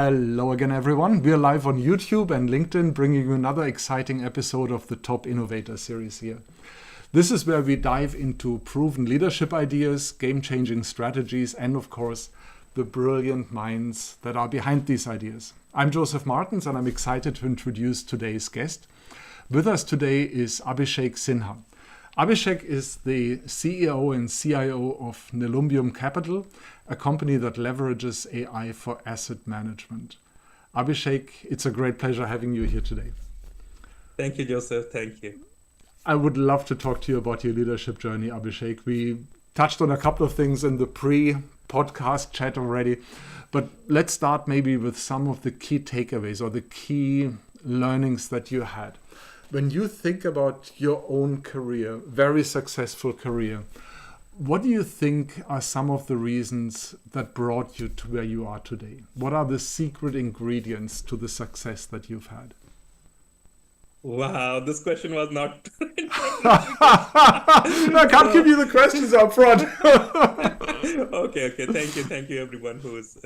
Hello again, everyone. We're live on YouTube and LinkedIn, bringing you another exciting episode of the Top Innovator Series here. This is where we dive into proven leadership ideas, game-changing strategies, and of course, the brilliant minds that are behind these ideas. I'm Joseph Martens, and I'm excited to introduce today's guest. With us today is Abhishek Sinha. Abhishek is the CEO and CIO of Nelumbium Capital, a company that leverages AI for asset management. Abhishek, it's a great pleasure having you here today. Thank you, Joseph. Thank you. I would love to talk to you about your leadership journey, Abhishek. We touched on a couple of things in the pre-podcast chat already, but let's start maybe with some of the key takeaways or the key learnings that you had. When you think about your own career, very successful career, what do you think are some of the reasons that brought you to where you are today? What are the secret ingredients to the success that you've had? Wow, this question was not. I can't give you the questions up front. Okay. Thank you, everyone who is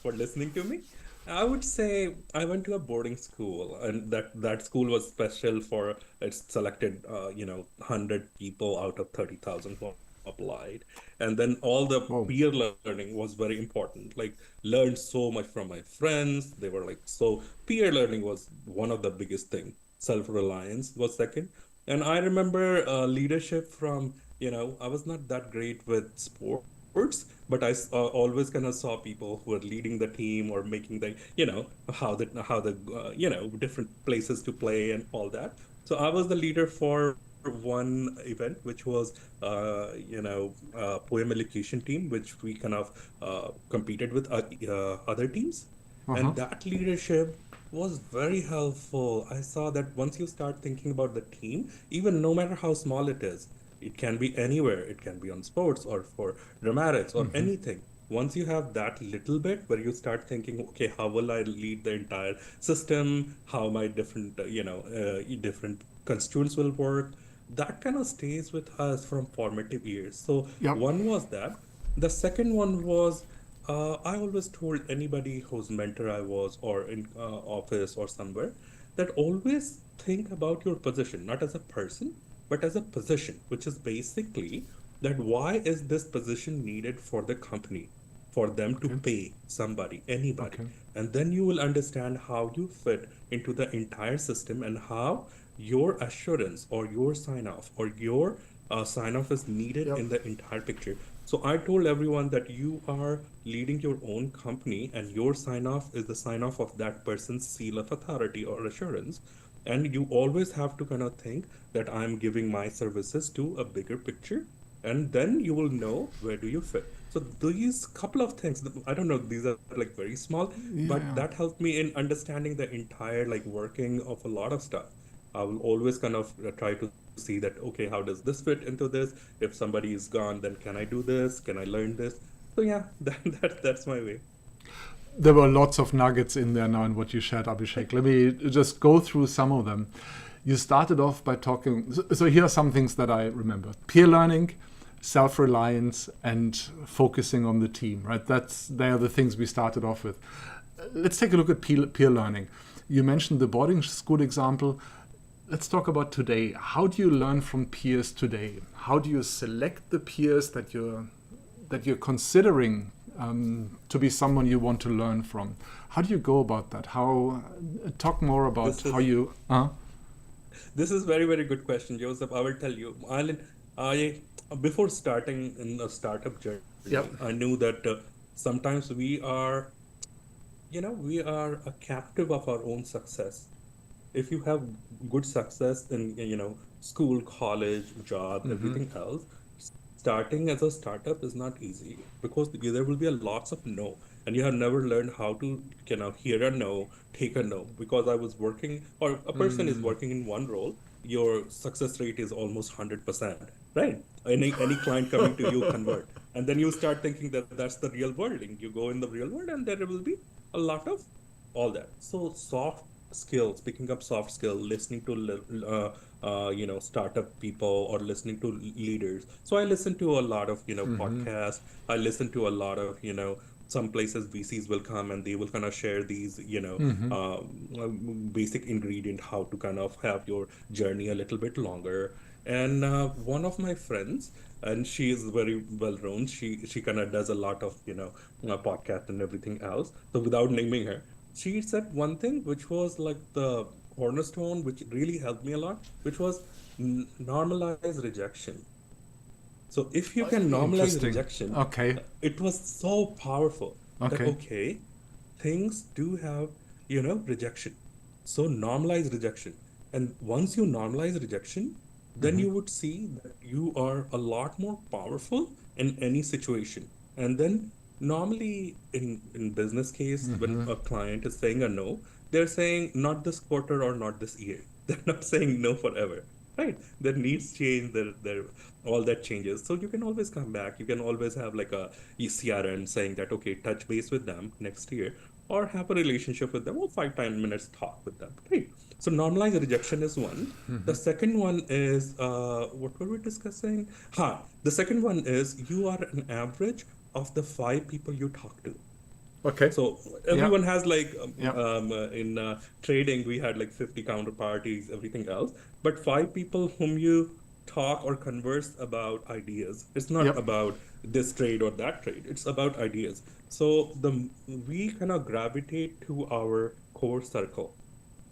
for listening to me. I would say I went to a boarding school, and that school was special for it selected 100 people out of 30,000 who applied, and then all the peer learning was very important. Like, learned so much from my friends. They were like, so peer learning was one of the biggest thing. Self-reliance was second, and I remember leadership from I was not that great with sports, but I always kind of saw people who were leading the team or making the how the different places to play and all that. So I was the leader for one event, which was poem elocution team, which we kind of competed with other teams, and that leadership was very helpful. I saw that once you start thinking about the team, even no matter how small it can be anywhere. It can be on sports or for dramatics or anything. Once you have that little bit where you start thinking, okay, how will I lead the entire system? How my different, different constituents will work? That kind of stays with us from formative years. So one was that. The second one was, I always told anybody whose mentor I was or in office or somewhere that always think about your position, not as a person, but as a position, which is basically that why is this position needed for the company, for them to pay somebody, anybody. And then you will understand how you fit into the entire system and how your assurance or your sign-off or your sign-off is needed in the entire picture. So I told everyone that you are leading your own company and your sign-off is the sign-off of that person's seal of authority or assurance. And you always have to kind of think that I'm giving my services to a bigger picture, and then you will know where do you fit. So these couple of things, I don't know, these are like very small, but that helped me in understanding the entire like working of a lot of stuff. I will always kind of try to see that, okay, how does this fit into this? If somebody is gone, then can I do this? Can I learn this? So yeah, that's my way. There were lots of nuggets in there now in what you shared, Abhishek. Let me just go through some of them. You started off by talking, so here are some things that I remember. Peer learning, self-reliance, and focusing on the team, right? They are the things we started off with. Let's take a look at peer learning. You mentioned the boarding school example. Let's talk about today. How do you learn from peers today? How do you select the peers that you're considering to be someone you want to learn from? How do you go about that? Talk more about how you... This is very, very good question, Joseph. I will tell you. I before starting in a startup journey, I knew that sometimes we are a captive of our own success. If you have good success in, school, college, job, everything else, starting as a startup is not easy because there will be a lots of no, and you have never learned how to hear a no, take a no. Because I was working, or a person is working in one role, your success rate is almost 100%, right? Any client coming to you convert, and then you start thinking that that's the real world, and you go in the real world, and there will be a lot of all that. So soft skills, picking up soft skill, listening to startup people or listening to leaders. So I listen to a lot of podcasts. I listen to a lot of some places VCs will come and they will kind of share these, basic ingredient how to kind of have your journey a little bit longer. And one of my friends, and she is very well known. She kind of does a lot of podcast and everything else. So without naming her, she said one thing which was like the cornerstone, which really helped me a lot, which was normalize rejection. So if you can normalize Interesting. rejection, Okay. it was so powerful that, Okay. okay, things do have, rejection. So normalize rejection. And once you normalize rejection, then you would see that you are a lot more powerful in any situation. And then normally in business case, when a client is saying a no, they're saying not this quarter or not this year. They're not saying no forever. Right. Their needs change, their all that changes. So you can always come back. You can always have like a CRM saying that, okay, touch base with them next year or have a relationship with them or 5, 10 minutes talk with them. Right. So normalize rejection is one. The second one is what were we discussing? The second one is you are an average of the 5 people you talk to. Okay. So Yeah. everyone has like Yeah. in trading, we had like 50 counterparties, everything else, but 5 people whom you talk or converse about ideas. It's not Yep. about this trade or that trade. It's about ideas. So we kind of gravitate to our core circle.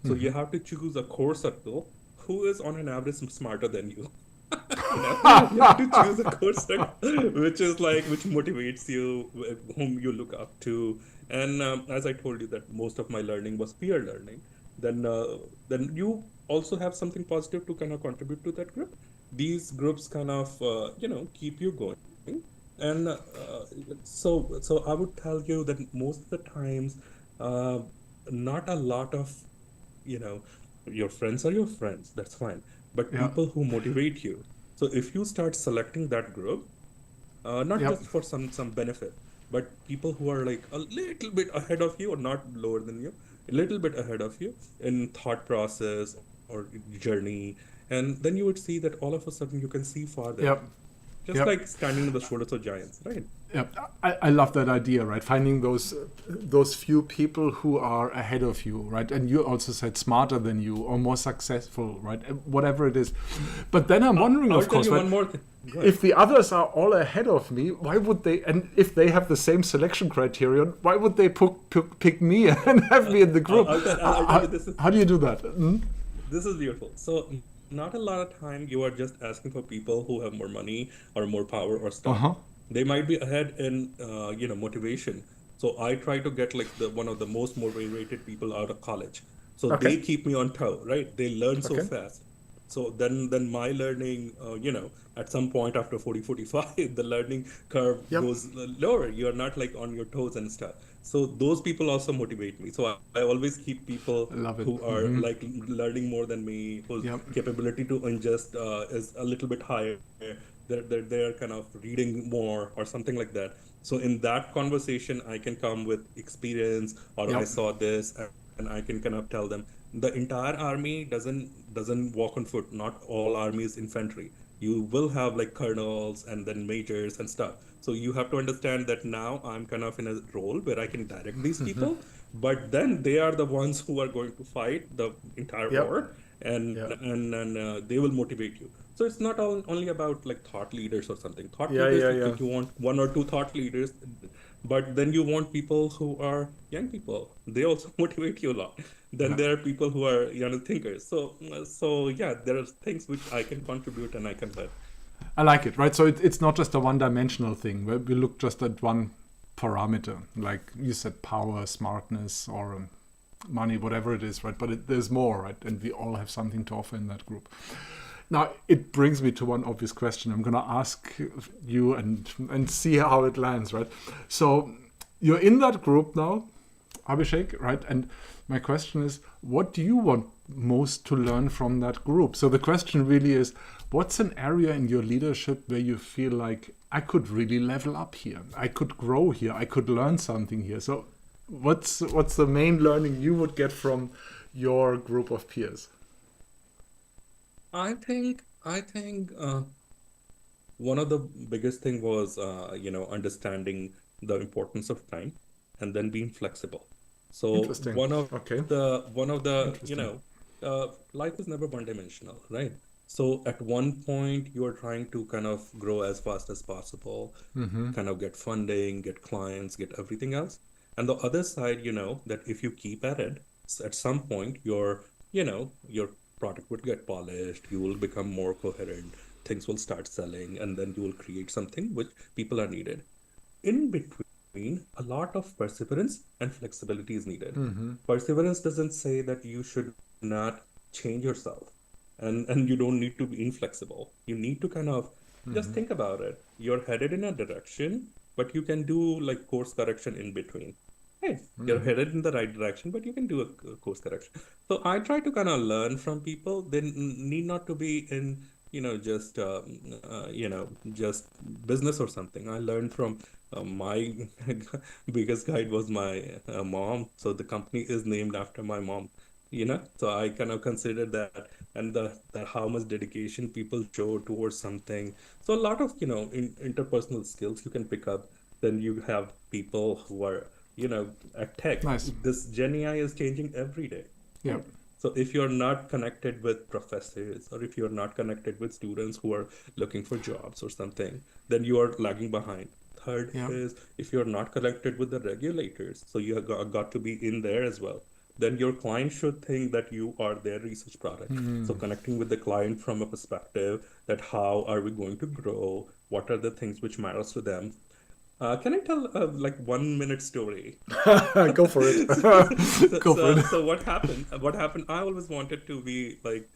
So you have to choose a core circle who is on an average smarter than you. You have to choose a course which is like which motivates you, whom you look up to. And as I told you that most of my learning was peer learning, then you also have something positive to kind of contribute to that group. These groups kind of keep you going. And so I would tell you that most of the times, uh, not a lot of you know your friends are your friends, that's fine, but Yeah. people who motivate you. So if you start selecting that group, not Yep. just for some benefit, but people who are like a little bit ahead of you or not lower than you, a little bit ahead of you in thought process or journey, and then you would see that all of a sudden you can see farther, Yep. just Yep. like standing on the shoulders of giants, right? Yeah, I love that idea, right? Finding those few people who are ahead of you, right? And you also said smarter than you or more successful, right? Whatever it is. But then I'm wondering, I'll of tell course, you right? one more thing. Go ahead. If the others are all ahead of me, why would they? And if they have the same selection criterion, why would they pick me and have me in the group? I'll tell you this. How do you do that? Mm? This is beautiful. So, not a lot of time you are just asking for people who have more money or more power or stuff. Uh-huh. They might be ahead in motivation. So I try to get like the one of the most motivated people out of college. So Okay. they keep me on toe, right? They learn so Okay. fast. So then my learning, at some point after 40, 45, the learning curve Yep. goes lower. You're not like on your toes and stuff. So those people also motivate me. So I always keep people I love it. who are like learning more than me, whose Yep. capability to ingest is a little bit higher. They're kind of reading more or something like that. So in that conversation, I can come with experience or I Yep. saw this, and I can kind of tell them the entire army doesn't walk on foot. Not all army is infantry. You will have like colonels and then majors and stuff. So you have to understand that now I'm kind of in a role where I can direct these people, but then they are the ones who are going to fight the entire Yep. war, and Yeah. they will motivate you. So it's not only about like thought leaders or something. Thought Yeah. leaders, Yeah. like Yeah. you want one or two thought leaders, but then you want people who are young people. They also motivate you a lot. Then Yeah. there are people who are young thinkers. So yeah, there are things which I can contribute and I can help. I like it, right? So it's not just a one-dimensional thing where we look just at one parameter, like you said, power, smartness, or money, whatever it is, right? But there's more, right? And we all have something to offer in that group. Now, it brings me to one obvious question. I'm going to ask you and see how it lands, right? So you're in that group now, Abhishek, right? And my question is, what do you want most to learn from that group? So the question really is, what's an area in your leadership where you feel like I could really level up here? I could grow here. I could learn something here. So what's the main learning you would get from your group of peers? I think one of the biggest thing was understanding the importance of time, and then being flexible. So Interesting. Okay. one of the, Interesting. life is never one dimensional, right? So at one point you are trying to kind of grow as fast as possible, Mm-hmm. kind of get funding, get clients, get everything else. And the other side, that if you keep at it, at some point your product would get polished, you will become more coherent, things will start selling, and then you will create something which people are needed. In between, a lot of perseverance and flexibility is needed. Mm-hmm. Perseverance doesn't say that you should not change yourself, and you don't need to be inflexible. You need to kind of just Mm-hmm. think about it. You're headed in a direction, but you can do like course correction in between. Hey, you're Mm-hmm. headed in the right direction, but you can do a course correction. So I try to kind of learn from people. They need not to be in, just business or something. I learned from my biggest guide was my mom. So the company is named after my mom. So I kind of consider that, and the how much dedication people show towards something. So a lot of interpersonal skills you can pick up. Then you have people who are at tech. Nice. This Gen AI is changing every day, Yeah. right? So if you're not connected with professors, or if you're not connected with students who are looking for jobs or something, then you are lagging behind. Third Yeah. is, if you're not connected with the regulators, so you have got to be in there as well, then your client should think that you are their research product. So Mm. connecting with the client from a perspective that how are we going to grow? What are the things which matters to them? Can I tell like 1 minute story? Go for it. so, Go for so it. so what happened? What happened? I always wanted to be like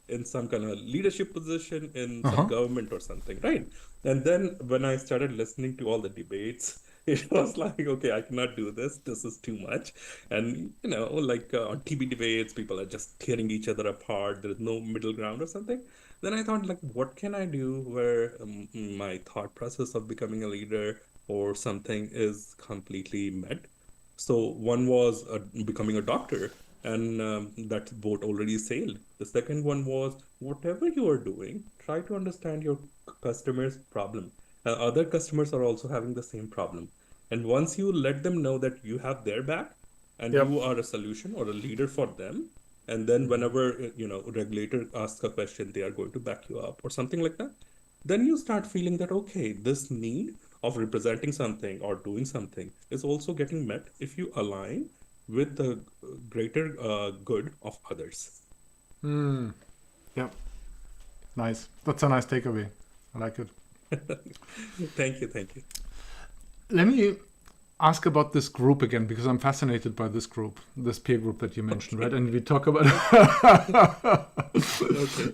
in some kind of leadership position in some Uh-huh. government or something, right? And then when I started listening to all the debates, it was like, okay, I cannot do this. This is too much. And like on TV debates, people are just tearing each other apart. There is no middle ground or something. Then I thought, like, what can I do where my thought process of becoming a leader or something is completely met? So one was becoming a doctor, and that boat already sailed. The second one was whatever you are doing, try to understand your customer's problem. Other customers are also having the same problem. And once you let them know that you have their back and Yep. you are a solution or a leader for them, and then whenever regulator asks a question, they are going to back you up or something like that, then you start feeling that, okay, this need of representing something or doing something is also getting met if you align with the greater good of others. Mm. Yep. Nice. That's a nice takeaway. I like it. Thank you, thank you. Let me ask about this group again because I'm fascinated by this group, this peer group that you mentioned, right? Okay, And we talk about okay.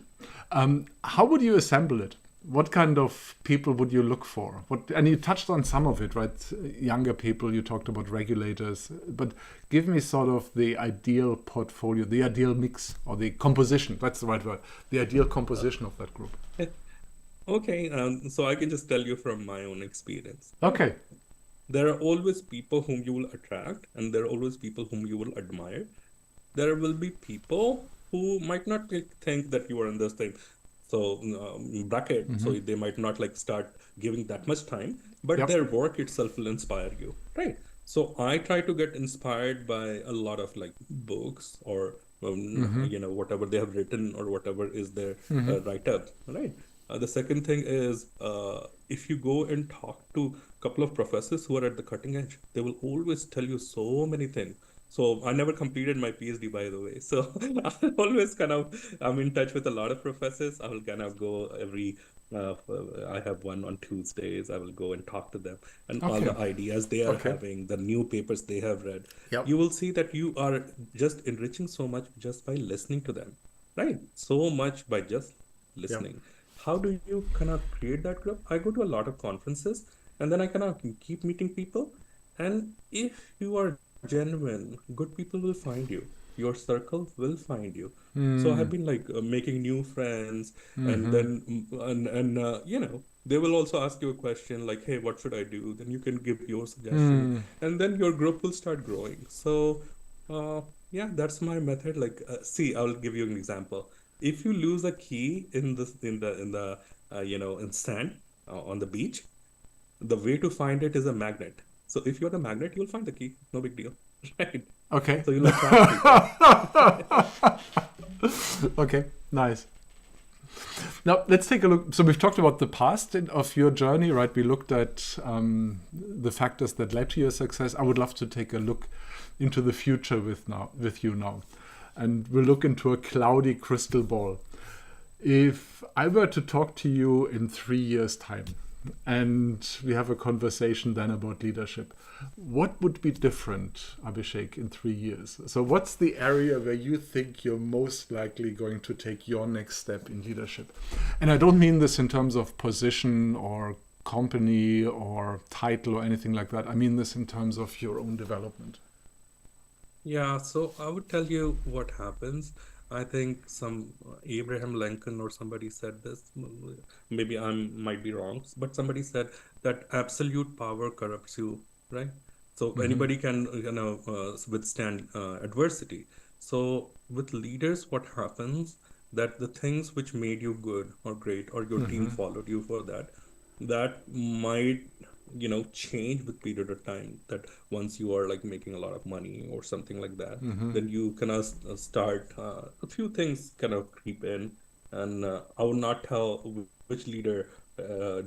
how would you assemble it? What kind of people would you look for? What, and you touched on some of it, right? Younger people, you talked about regulators, but give me sort of the ideal portfolio, the ideal mix, or the composition. That's the right word. The ideal composition of that group. Okay, so I can just tell you from my own experience, right? Okay. There are always people whom you will attract, and there are always people whom you will admire. There will be people who might not think that you are in the same bracket, Mm-hmm. so they might not like start giving that much time, but Yep. their work itself will inspire you, right? So I try to get inspired by a lot of like books or Mm-hmm. whatever they have written or whatever is their Mm-hmm. write up, right? The second thing is, if you go and talk to a couple of professors who are at the cutting edge, they will always tell you so many things. So I never completed my PhD, by the way. So I always kind of I'm in touch with a lot of professors. I will kind of go every. I have one on Tuesdays. I will go and talk to them, and all Okay. the ideas they are Okay. having, the new papers they have read. Yep. You will see that you are just enriching so much just by listening to them, right? So much by just Yep. listening. How do you kind of create that group? I go to a lot of conferences, and then I kind of keep meeting people. And if you are genuine, good people will find you. Your circle will find you. So I have Mm. been like making new friends, and Mm-hmm. then they will also ask you a question like, "Hey, what should I do?" Then you can give your suggestion, Mm. and then your group will start growing. So yeah, that's my method. Like, see, I'll give you an example. If you lose a key in sand on the beach, the way to find it is a magnet. So if you're the magnet, you'll find the key. No big deal. Right. Okay. So you'll attract people. Okay, nice. Now let's take a look. So we've talked about the past of your journey, right? We looked at the factors that led to your success. I would love to take a look into the future with you now, and we'll look into a cloudy crystal ball. If I were to talk to you in 3 years' time, and we have a conversation then about leadership, what would be different, Abhishek, in 3 years? So what's the area where you think you're most likely going to take your next step in leadership? And I don't mean this in terms of position or company or title or anything like that. I mean this in terms of your own development. Yeah, so I would tell you what happens. I think some Abraham Lincoln or somebody said this. Maybe I might be wrong, but somebody said that absolute power corrupts you, right? So Mm-hmm. anybody can, withstand adversity. So with leaders, what happens that the things which made you good or great, or your team Mm-hmm. followed you for that, that might, change with period of time. That once you are like making a lot of money or something like that, Mm-hmm. then you kind of start a few things kind of creep in. And I would not tell which leader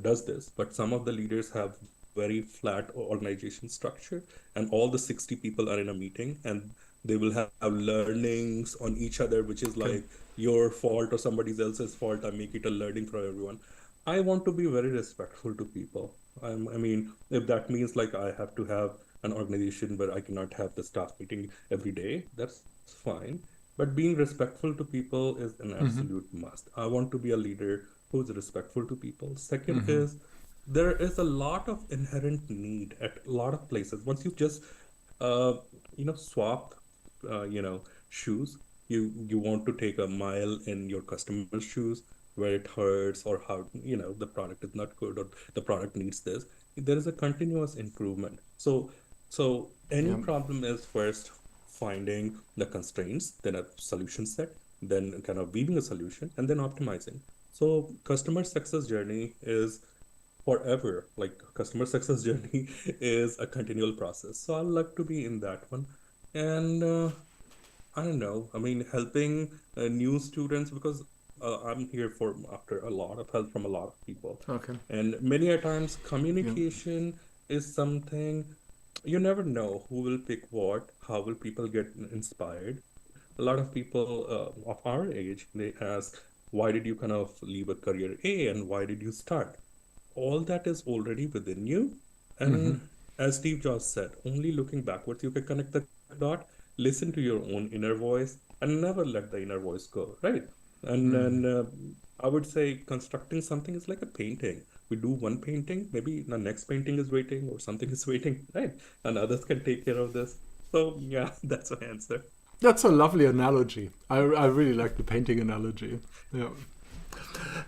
does this, but some of the leaders have very flat organization structure, and all the 60 people are in a meeting, and they will have learnings on each other, which is Okay. like your fault or somebody else's fault. I make it a learning for everyone. I want to be very respectful to people. I mean, if that means like I have to have an organization where I cannot have the staff meeting every day, that's fine. But being respectful to people is an Mm-hmm. absolute must. I want to be a leader who's respectful to people. Second Mm-hmm. is there is a lot of inherent need at a lot of places. Once you just uh, swap shoes, you want to take a mile in your customer's shoes where it hurts, or how the product is not good, or the product needs this. There is a continuous improvement. So any Yeah. problem is first finding the constraints, then a solution set, then kind of weaving a solution, and then optimizing. So customer success journey is forever. Like customer success journey is a continual process. So I like to be in that one. And I don't know. I mean, helping new students, because I'm here for after a lot of help from a lot of people. Okay. And many a times Yeah. communication is something you never know who will pick what, how will people get inspired. A lot of people of our age, they ask, why did you kind of leave a career A and why did you start? All that is already within you. Mm-hmm. And as Steve Jobs said, only looking backwards you can connect the dot, listen to your own inner voice, and never let the inner voice go, right? And Mm-hmm. then I would say constructing something is like a painting. We do one painting, maybe the next painting is waiting or something is waiting, right? And others can take care of this. So yeah, that's my answer. That's a lovely analogy. I really like the painting analogy. Yeah.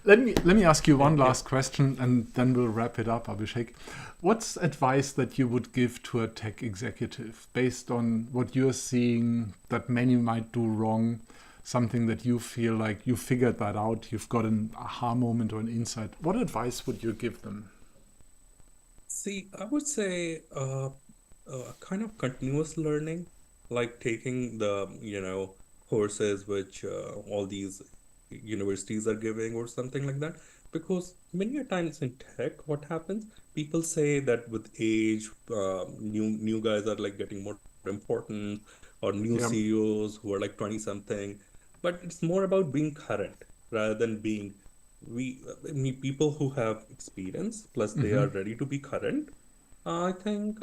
Let me ask you one Thank you. last question, and then we'll wrap it up, Abhishek. What's advice that you would give to a tech executive based on what you're seeing that many might do wrong? Something that you feel like you figured that out, you've got an aha moment or an insight. What advice would you give them? See, I would say kind of continuous learning, like taking the, courses which all these universities are giving or something like that. Because many a times in tech, what happens, people say that with age, new guys are like getting more important, or new Yeah. CEOs who are like 20 something. But it's more about being current rather than being I mean, people who have experience plus they Mm-hmm. are ready to be current. I think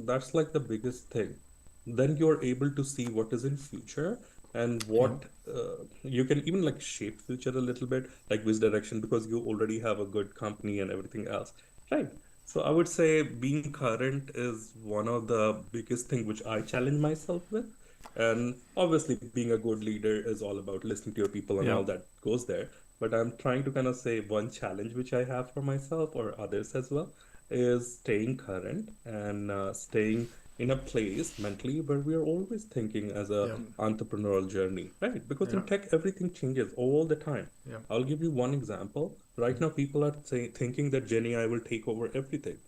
that's like the biggest thing. Then you're able to see what is in future, and Yeah. what you can even like shape future a little bit, like which direction, because you already have a good company and everything else, right? So I would say being current is one of the biggest thing which I challenge myself with. And obviously, being a good leader is all about listening to your people and Yeah. all that goes there. But I'm trying to kind of say one challenge which I have for myself or others as well is staying current and staying in a place mentally where we are always thinking as a Yeah. entrepreneurial journey, right? Because in Yeah. tech, everything changes all the time. Yeah. I'll give you one example. Right now, people are thinking that Gen AI will take over everything.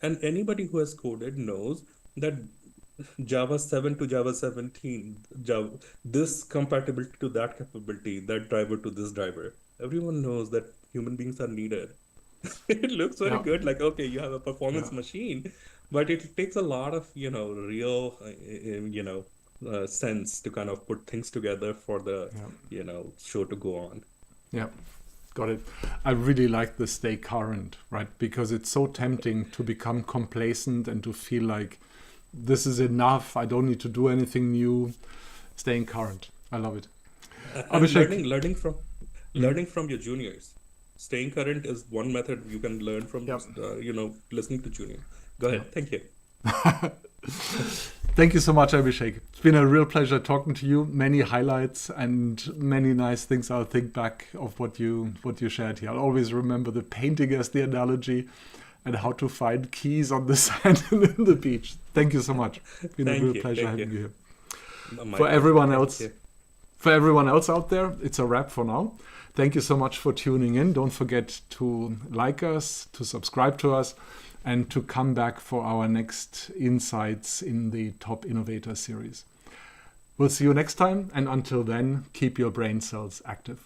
And anybody who has coded knows that Java 7 to Java 17, Java, this compatibility to that capability, that driver to this driver. Everyone knows that human beings are needed. It looks very Yeah. good, like, okay, you have a Yeah. performance machine, but it takes a lot of, real, sense to kind of put things together for the, Yeah. show to go on. Yeah. Got it. I really like the stay current, right? Because it's so tempting to become complacent and to feel like this is enough. I don't need to do anything new. Staying current. I love it. And Abhishek. learning from your juniors. Staying current is one method you can learn from, Yep. listening to junior. Go ahead. Yep. Thank you. Thank you so much, Abhishek. It's been a real pleasure talking to you. Many highlights and many nice things. I'll think back of what you shared here. I'll always remember the painting as the analogy and how to find keys on the sand and in the beach. Thank you so much. It's been a real pleasure having you here. For everyone else out there, it's a wrap for now. Thank you so much for tuning in. Don't forget to like us, to subscribe to us, and to come back for our next insights in the Top Innovator Series. We'll see you next time, and until then, keep your brain cells active.